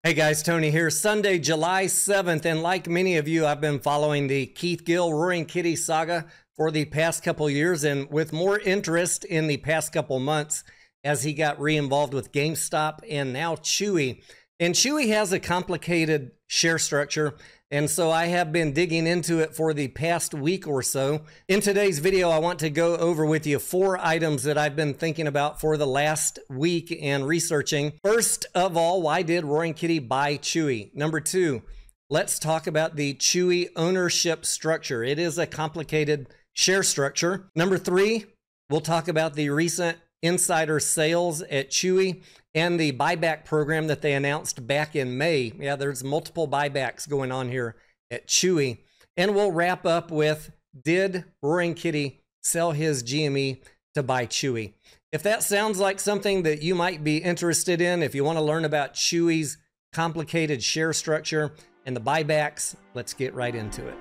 Hey guys, Tony here. Sunday, July 7th, and like many of you, I've been following the Keith Gill Roaring Kitty saga for the past couple years, and with more interest in the past couple months as he got re-involved with GameStop and now Chewy. And Chewy has a complicated share structure, and so I have been digging into it for the past week or so. In today's video, I want to go over with you 4 items that I've been thinking about for the last week and researching. First of all, why did Roaring Kitty buy Chewy? Number 2, let's talk about the Chewy ownership structure. It is a complicated share structure. Number 3, we'll talk about the recent insider sales at Chewy and the buyback program that they announced back in May. Yeah, there's multiple buybacks going on here at Chewy. And we'll wrap up with, did Roaring Kitty sell his GME to buy Chewy? If that sounds like something that you might be interested in, if you want to learn about Chewy's complicated share structure and the buybacks, let's get right into it.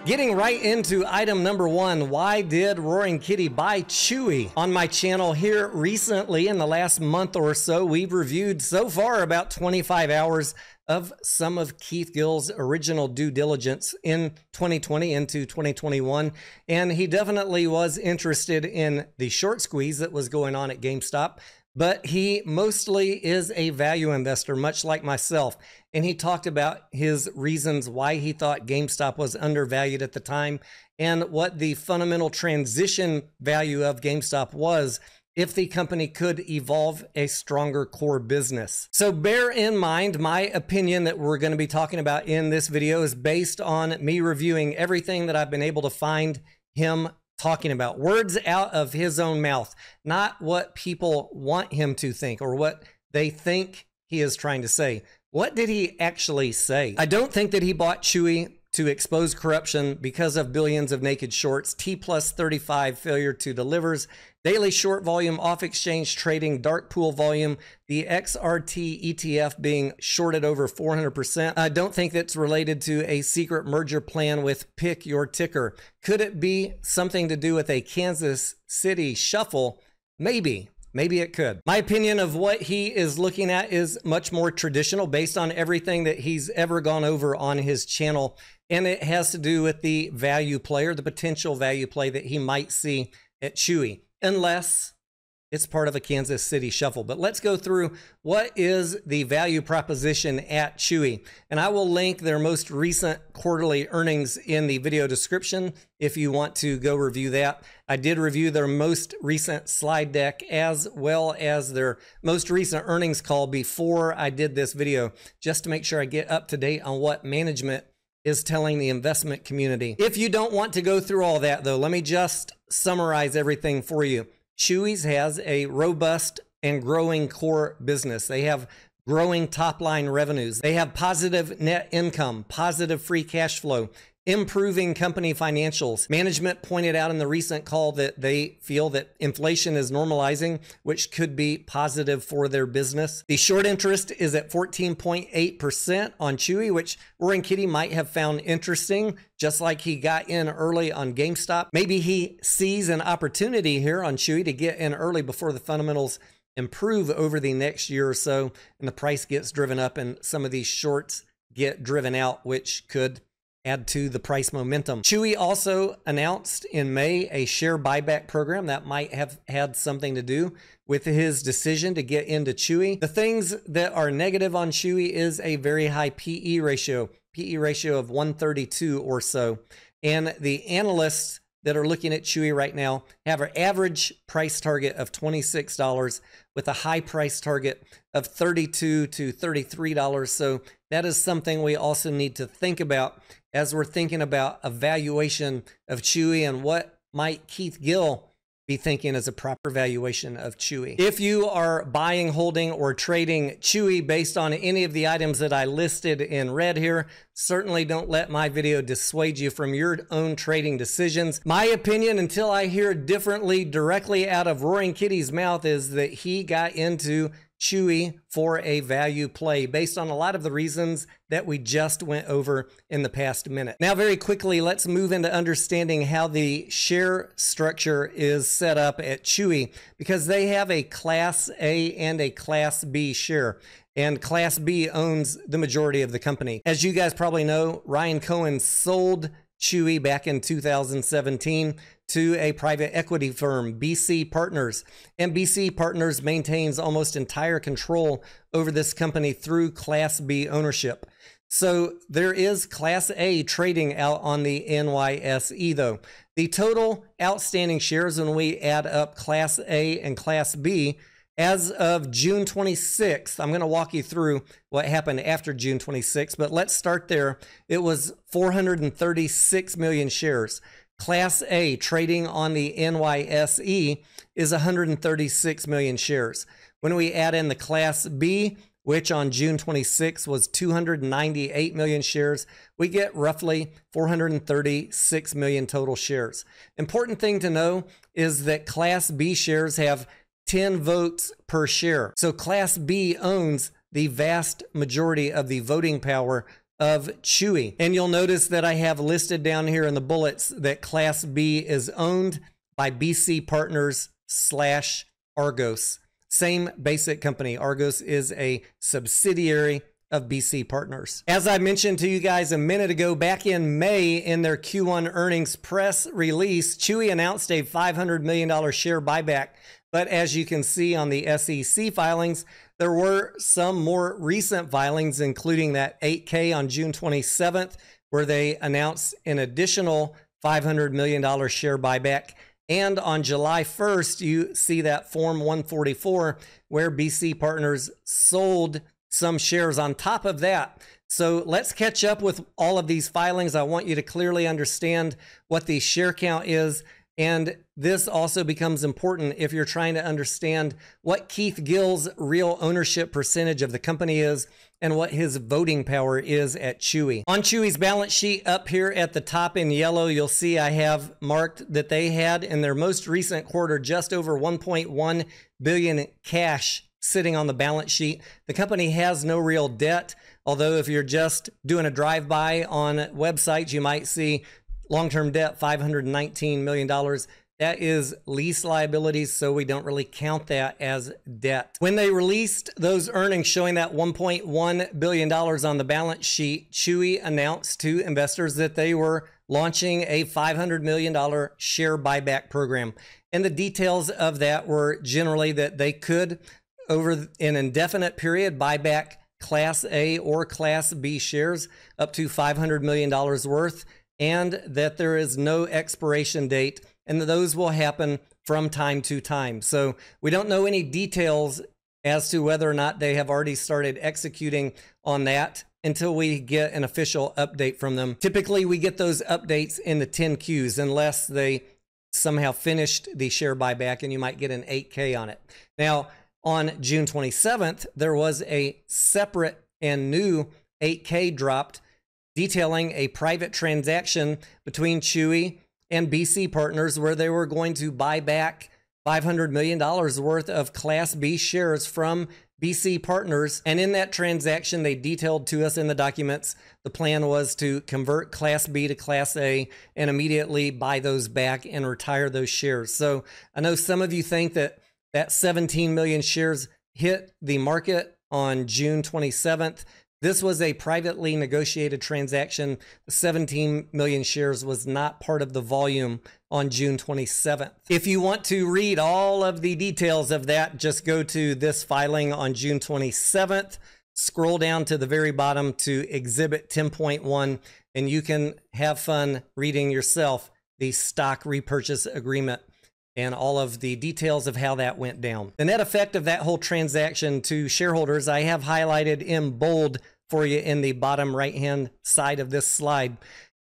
Getting right into item number 1, why did Roaring Kitty buy Chewy? On my channel here recently, in the last month or so, we've reviewed so far about 25 hours of some of Keith Gill's original due diligence in 2020 into 2021. And he definitely was interested in the short squeeze that was going on at GameStop, but he mostly is a value investor, much like myself. And he talked about his reasons why he thought GameStop was undervalued at the time and what the fundamental transition value of GameStop was if the company could evolve a stronger core business. So bear in mind, my opinion that we're going to be talking about in this video is based on me reviewing everything that I've been able to find him talking about. Words out of his own mouth, not what people want him to think or what they think he is trying to say. What did he actually say? I don't think that he bought Chewy to expose corruption because of billions of naked shorts, T+35 failure to delivers, daily short volume, off-exchange trading, dark pool volume, the XRT ETF being shorted over 400%. I don't think that's related to a secret merger plan with Pick Your Ticker. Could it be something to do with a Kansas City shuffle? Maybe. Maybe it could. My opinion of what he is looking at is much more traditional based on everything that he's ever gone over on his channel. And it has to do with the value play or the potential value play that he might see at Chewy, unless it's part of a Kansas City shuffle. But let's go through what is the value proposition at Chewy. And I will link their most recent quarterly earnings in the video description if you want to go review that. I did review their most recent slide deck as well as their most recent earnings call before I did this video, just to make sure I get up to date on what management is telling the investment community. If you don't want to go through all that though, let me just summarize everything for you. Chewy's has a robust and growing core business. They have growing top line revenues. They have positive net income, positive free cash flow, improving company financials. Management pointed out in the recent call that they feel that inflation is normalizing, which could be positive for their business. The short interest is at 14.8% on Chewy, which Roaring Kitty might have found interesting, just like he got in early on GameStop. Maybe he sees an opportunity here on Chewy to get in early before the fundamentals improve over the next year or so, and the price gets driven up and some of these shorts get driven out, which could add to the price momentum. Chewy also announced in May a share buyback program that might have had something to do with his decision to get into Chewy. The things that are negative on Chewy is a very high PE ratio of 132 or so. And the analysts that are looking at Chewy right now have an average price target of $26 with a high price target of $32 to $33. So that is something we also need to think about as we're thinking about a valuation of Chewy and what might Keith Gill be thinking as a proper valuation of Chewy. If you are buying, holding, or trading Chewy based on any of the items that I listed in red here, certainly don't let my video dissuade you from your own trading decisions. My opinion, until I hear differently directly out of Roaring Kitty's mouth, is that he got into Chewy for a value play based on a lot of the reasons that we just went over in the past minute. Now, very quickly, let's move into understanding how the share structure is set up at Chewy, because they have a Class A and a Class B share. And Class B owns the majority of the company. As you guys probably know, Ryan Cohen sold Chewy back in 2017 to a private equity firm, BC Partners. And BC Partners maintains almost entire control over this company through Class B ownership. So there is Class A trading out on the NYSE though. The total outstanding shares when we add up Class A and Class B as of June 26th, I'm going to walk you through what happened after June 26th, but let's start there. It was 436 million shares. Class A trading on the NYSE is 136 million shares. When we add in the Class B, which on June 26 was 298 million shares, we get roughly 436 million total shares. Important thing to know is that Class B shares have 10 votes per share. So Class B owns the vast majority of the voting power of Chewy. And you'll notice that I have listed down here in the bullets that Class B is owned by BC Partners / Argos. Same basic company. Argos is a subsidiary of BC Partners. As I mentioned to you guys a minute ago, back in May in their Q1 earnings press release, Chewy announced a $500 million share buyback. But as you can see on the SEC filings, there were some more recent filings, including that 8K on June 27th, where they announced an additional $500 million share buyback. And on July 1st, you see that Form 144, where BC Partners sold some shares on top of that. So let's catch up with all of these filings. I want you to clearly understand what the share count is. And this also becomes important if you're trying to understand what Keith Gill's real ownership percentage of the company is and what his voting power is at Chewy. On Chewy's balance sheet up here at the top in yellow, you'll see I have marked that they had in their most recent quarter just over 1.1 billion cash sitting on the balance sheet. The company has no real debt, although if you're just doing a drive-by on websites, you might see long-term debt, $519 million. That is lease liabilities, so we don't really count that as debt. When they released those earnings showing that $1.1 billion on the balance sheet, Chewy announced to investors that they were launching a $500 million share buyback program. And the details of that were generally that they could, over an indefinite period, buy back Class A or Class B shares up to $500 million worth, and that there is no expiration date, and that those will happen from time to time. So we don't know any details as to whether or not they have already started executing on that until we get an official update from them. Typically, we get those updates in the 10Qs unless they somehow finished the share buyback, and you might get an 8K on it. Now, on June 27th, there was a separate and new 8K dropped detailing a private transaction between Chewy and BC Partners where they were going to buy back $500 million worth of Class B shares from BC Partners. And in that transaction, they detailed to us in the documents, the plan was to convert Class B to Class A and immediately buy those back and retire those shares. So I know some of you think that 17 million shares hit the market on June 27th. This was a privately negotiated transaction. The 17 million shares was not part of the volume on June 27th. If you want to read all of the details of that, just go to this filing on June 27th, scroll down to the very bottom to Exhibit 10.1, and you can have fun reading yourself the stock repurchase agreement and all of the details of how that went down. The net effect of that whole transaction to shareholders, I have highlighted in bold for you in the bottom right-hand side of this slide.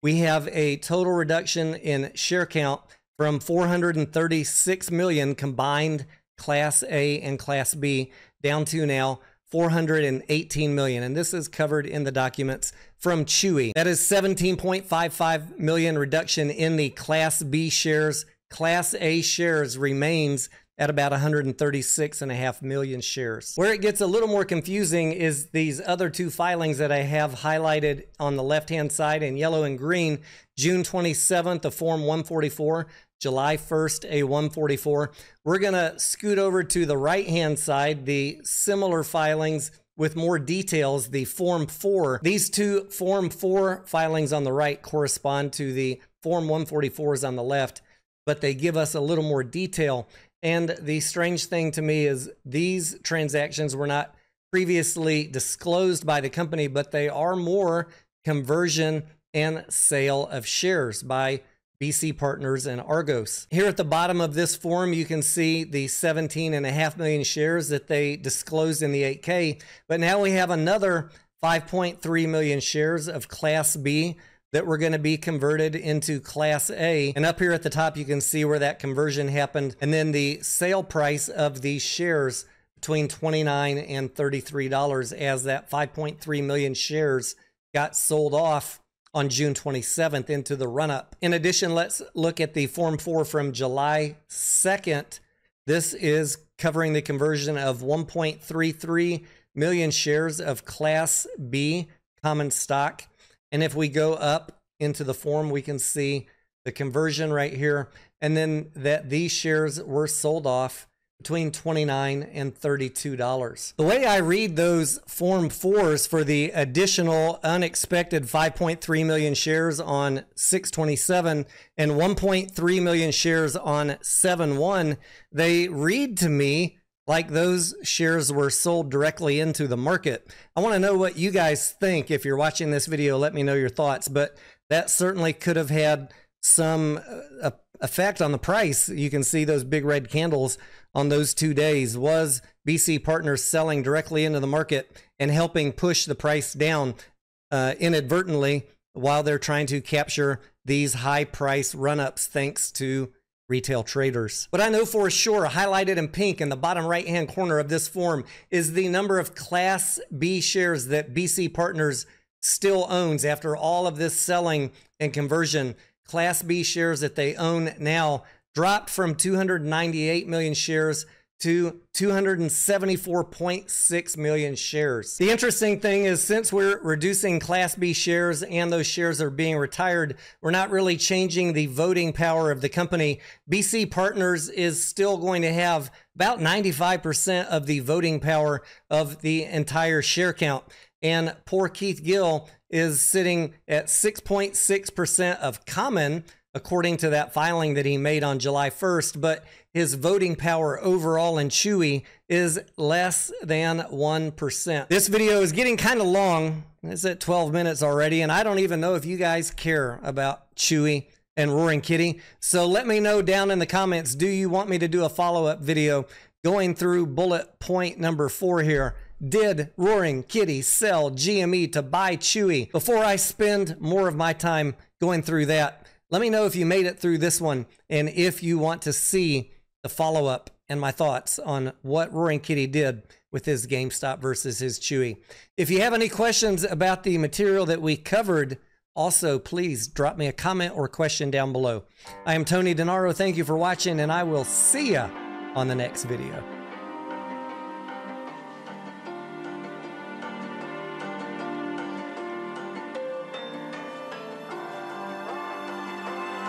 We have a total reduction in share count from 436 million combined Class A and Class B down to now 418 million. And this is covered in the documents from Chewy. That is 17.55 million reduction in the Class B shares. Class A shares remains at about 136.5 million shares. Where it gets a little more confusing is these other two filings that I have highlighted on the left-hand side in yellow and green. June 27th, a Form 144, July 1st, a 144. We're gonna scoot over to the right-hand side, the similar filings with more details, the Form 4. These two Form 4 filings on the right correspond to the Form 144s on the left, but they give us a little more detail. And the strange thing to me is these transactions were not previously disclosed by the company, but they are more conversion and sale of shares by BC Partners and Argos. Here at the bottom of this form, you can see the 17.5 million shares that they disclosed in the 8K, but now we have another 5.3 million shares of Class B that were going to be converted into Class A. And up here at the top, you can see where that conversion happened. And then the sale price of these shares between $29 and $33 as that 5.3 million shares got sold off on June 27th into the run-up. In addition, let's look at the Form 4 from July 2nd. This is covering the conversion of 1.33 million shares of Class B common stock. And if we go up into the form, we can see the conversion right here, and then that these shares were sold off between $29 and $32. The way I read those Form 4s for the additional unexpected 5.3 million shares on 6/27 and 1.3 million shares on 7/1, they read to me like those shares were sold directly into the market. I want to know what you guys think. If you're watching this video, let me know your thoughts, but that certainly could have had some effect on the price. You can see those big red candles on those 2 days. Was BC Partners selling directly into the market and helping push the price down inadvertently while they're trying to capture these high price run-ups thanks to retail traders? What I know for sure, highlighted in pink in the bottom right-hand corner of this form, is the number of Class B shares that BC Partners still owns after all of this selling and conversion. Class B shares that they own now dropped from 298 million shares to 274.6 million shares. The interesting thing is, since we're reducing Class B shares and those shares are being retired, we're not really changing the voting power of the company. BC Partners is still going to have about 95% of the voting power of the entire share count. And poor Keith Gill is sitting at 6.6% of common, according to that filing that he made on July 1st, but his voting power overall in Chewy is less than 1%. This video is getting kind of long. It's at 12 minutes already, and I don't even know if you guys care about Chewy and Roaring Kitty. So let me know down in the comments, do you want me to do a follow-up video going through bullet point number 4 here? Did Roaring Kitty sell GME to buy Chewy? Before I spend more of my time going through that, let me know if you made it through this one and if you want to see the follow-up and my thoughts on what Roaring Kitty did with his GameStop versus his Chewy. If you have any questions about the material that we covered, also please drop me a comment or question down below. I am Tony Denaro. Thank you for watching, and I will see ya on the next video.